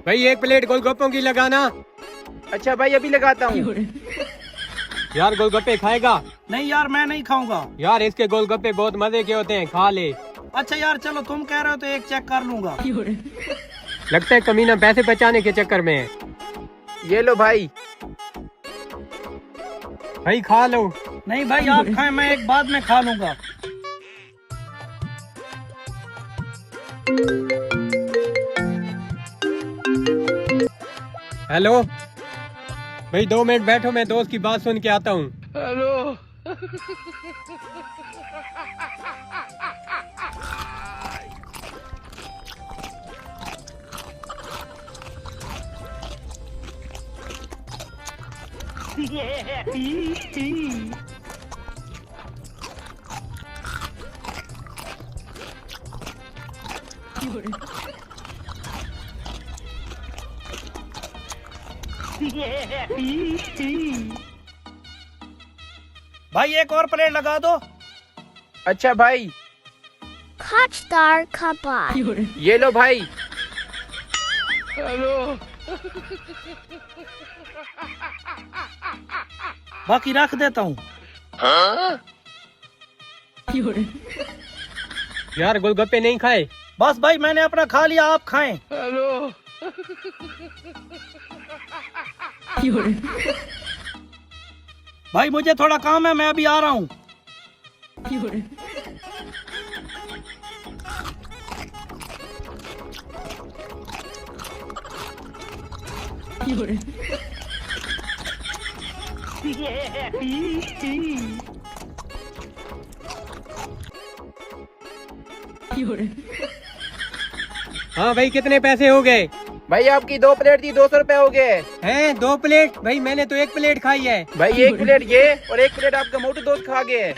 भाई एक प्लेट गोलगप्पों की लगाना। अच्छा भाई अभी लगाता हूँ। यार गोलगप्पे खाएगा? नहीं यार मैं नहीं खाऊंगा। यार इसके गोलगप्पे बहुत मजे के होते हैं, खा ले। अच्छा यार चलो तुम कह रहे हो तो एक चेक कर लूंगा। लगता है कमीना पैसे बचाने के चक्कर में है। ये लो भाई। भाई खा लो। नहीं भाई आप खाएं, मैं एक बाद में खा लूंगा। हेलो भाई 2 मिनट बैठो, मैं दोस्त की बात सुन के आता हूँ। हेलो। भाई एक और प्लेट लगा दो। अच्छा भाई। Hotstar Kabar. ये लो भाई। हेलो। बाकी रख देता हूँ। यार गोलगप्पे नहीं खाए? बस भाई मैंने अपना खा लिया, आप खाएं। हेलो। भाई मुझे थोड़ा काम है, मैं अभी आ रहा हूँ। हाँ भाई कितने पैसे हो गए? भाई आपकी 2 प्लेट थी, 200 रुपए हो गए। हैं 2 प्लेट? भाई मैंने तो 1 प्लेट खाई है। भाई 1 प्लेट ये और 1 प्लेट आपका मोटू दोस्त खा गए।